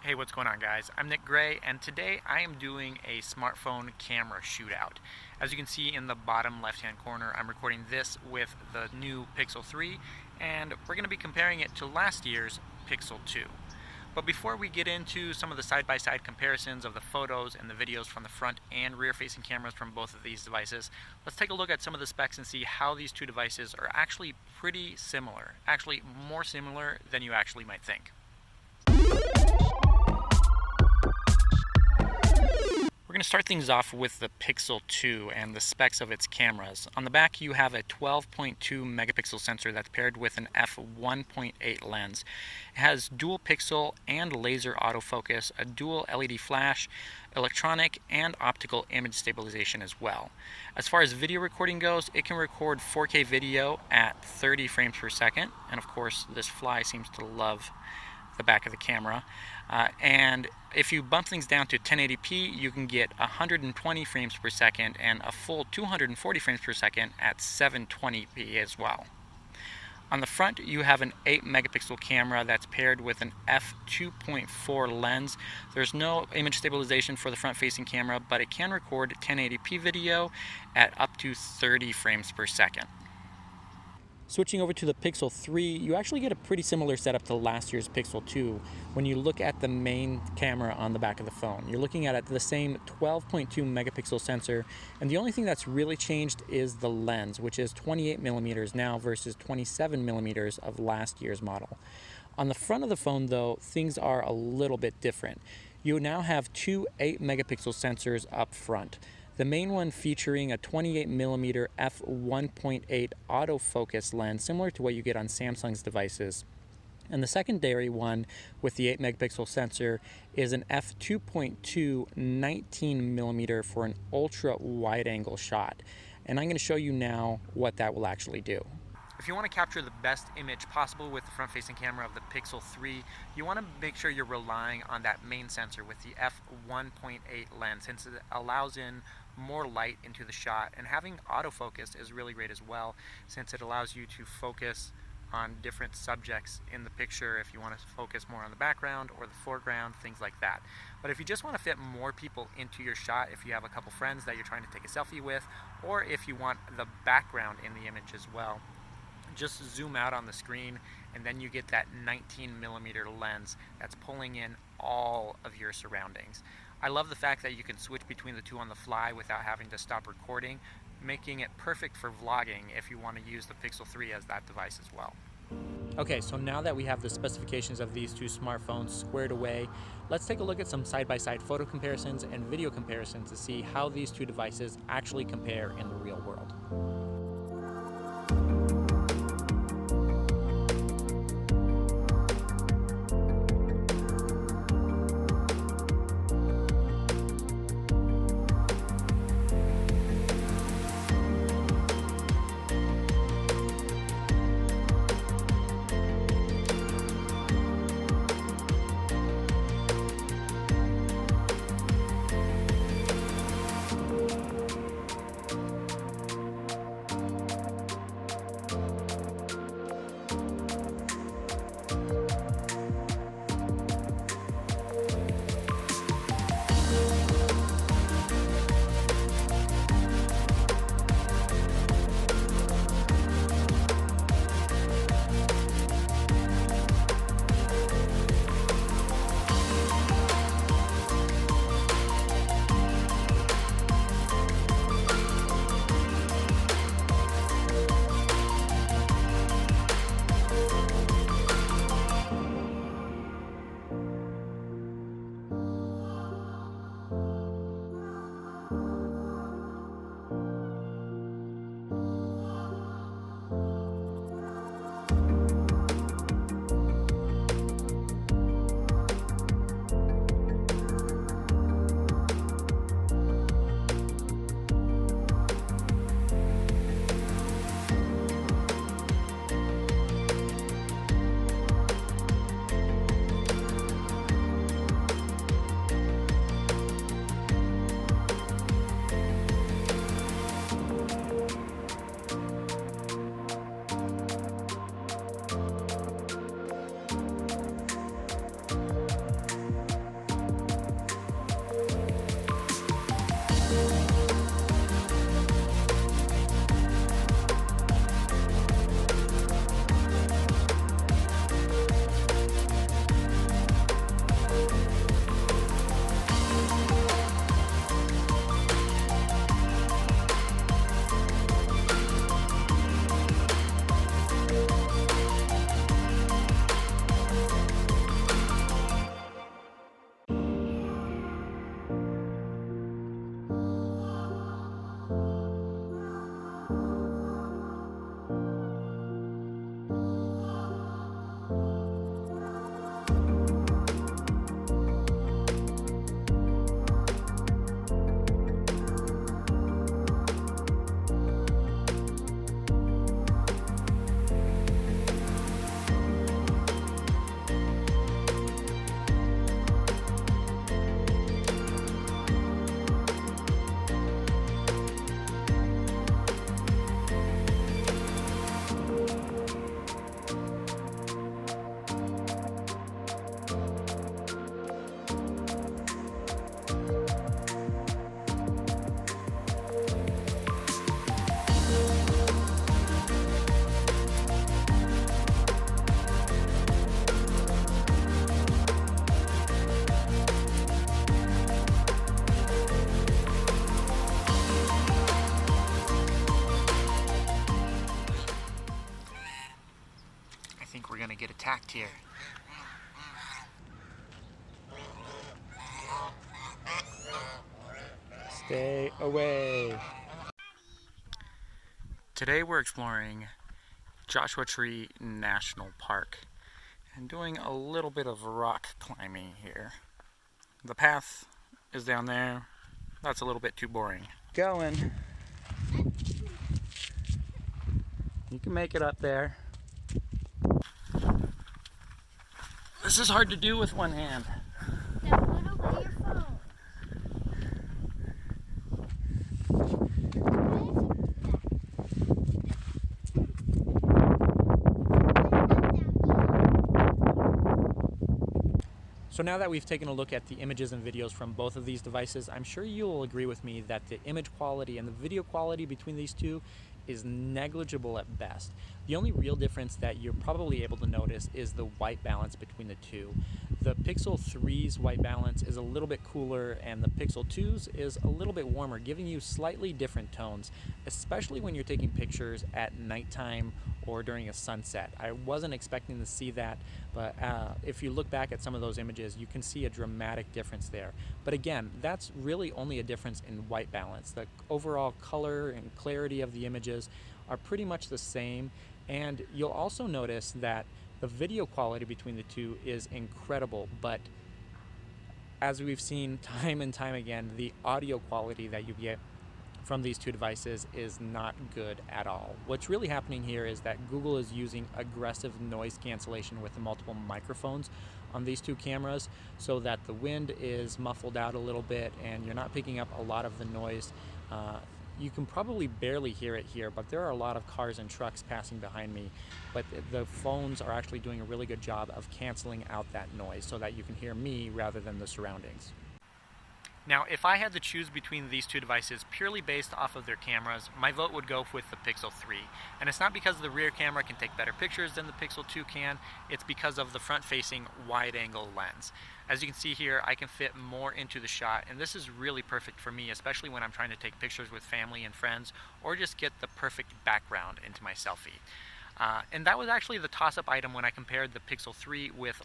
Hey, what's going on, guys? I'm Nick Gray, and today I am doing a smartphone camera shootout. As you can see in the bottom left-hand corner, I'm recording this with the new Pixel 3, and we're going to be comparing it to last year's Pixel 2. But before we get into some of the side-by-side comparisons of the photos and the videos from the front and rear-facing cameras from both of these devices, let's take a look at some of the specs and see how these two devices are actually pretty similar. Actually, more similar than you actually might think. We're going to start things off with the Pixel 2 and the specs of its cameras. On the back you have a 12.2 megapixel sensor that's paired with an f1.8 lens. It has dual pixel and laser autofocus, a dual LED flash, electronic and optical image stabilization as well. As far as video recording goes, it can record 4K video at 30 frames per second, and of course this fly seems to love the back of the camera. And if you bump things down to 1080p, you can get 120 frames per second and a full 240 frames per second at 720p as well. On the front, you have an 8 megapixel camera that's paired with an f2.4 lens. There's no image stabilization for the front-facing camera, but it can record 1080p video at up to 30 frames per second. Switching over to the Pixel 3, you actually get a pretty similar setup to last year's Pixel 2 when you look at the main camera on the back of the phone. You're looking at the same 12.2 megapixel sensor, and the only thing that's really changed is the lens, which is 28 millimeters now versus 27 millimeters of last year's model. On the front of the phone, though, things are a little bit different. You now have two 8 megapixel sensors up front. The main one featuring a 28mm f1.8 autofocus lens, similar to what you get on Samsung's devices. And the secondary one with the 8 megapixel sensor is an f2.2 19mm for an ultra wide angle shot. And I'm going to show you now what that will actually do. If you want to capture the best image possible with the front-facing camera of the Pixel 3, you want to make sure you're relying on that main sensor with the f1.8 lens, since it allows in more light into the shot, and having autofocus is really great as well, since it allows you to focus on different subjects in the picture if you want to focus more on the background or the foreground, things like that. But if you just want to fit more people into your shot, if you have a couple friends that you're trying to take a selfie with, or if you want the background in the image as well, just zoom out on the screen and then you get that 19mm lens that's pulling in all of your surroundings. I love the fact that you can switch between the two on the fly without having to stop recording, making it perfect for vlogging if you want to use the Pixel 3 as that device as well. Okay, so now that we have the specifications of these two smartphones squared away, let's take a look at some side-by-side photo comparisons and video comparisons to see how these two devices actually compare in the real world. Stay away. Today we're exploring Joshua Tree National Park and doing a little bit of rock climbing here. The path is down there. That's a little bit too boring. Going. You can make it up there. This is hard to do with one hand. Now put away your phone. So now that we've taken a look at the images and videos from both of these devices, I'm sure you'll agree with me that the image quality and the video quality between these two is negligible at best. The only real difference that you're probably able to notice is the white balance between the two. The Pixel 3's white balance is a little bit cooler and the Pixel 2's is a little bit warmer, giving you slightly different tones, especially when you're taking pictures at nighttime or during a sunset. I wasn't expecting to see that, but if you look back at some of those images, you can see a dramatic difference there. But again, that's really only a difference in white balance. The overall color and clarity of the images are pretty much the same, and you'll also notice that the video quality between the two is incredible, but as we've seen time and time again, the audio quality that you get from these two devices is not good at all. What's really happening here is that Google is using aggressive noise cancellation with the multiple microphones on these two cameras so that the wind is muffled out a little bit and you're not picking up a lot of the noise. You can probably barely hear it here, but there are a lot of cars and trucks passing behind me. But the phones are actually doing a really good job of canceling out that noise so that you can hear me rather than the surroundings. Now, if I had to choose between these two devices purely based off of their cameras, my vote would go with the Pixel 3. And it's not because the rear camera can take better pictures than the Pixel 2 can, it's because of the front-facing wide-angle lens. As you can see here, I can fit more into the shot, and this is really perfect for me, especially when I'm trying to take pictures with family and friends, or just get the perfect background into my selfie. And that was actually the toss-up item when I compared the Pixel 3 with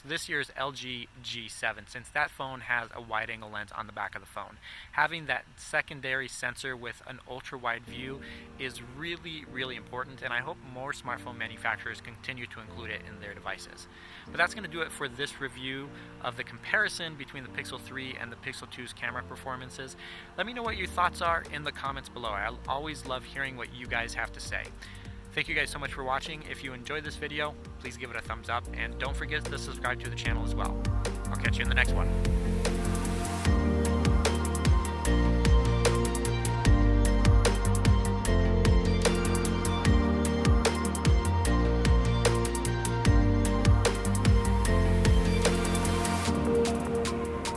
this year's LG G7, since that phone has a wide-angle lens on the back of the phone. Having that secondary sensor with an ultra-wide view is really, really important, and I hope more smartphone manufacturers continue to include it in their devices. But that's going to do it for this review of the comparison between the Pixel 3 and the Pixel 2's camera performances. Let me know what your thoughts are in the comments below. I always love hearing what you guys have to say. Thank you guys so much for watching. If you enjoyed this video, please give it a thumbs up, and don't forget to subscribe to the channel as well. I'll catch you in the next one.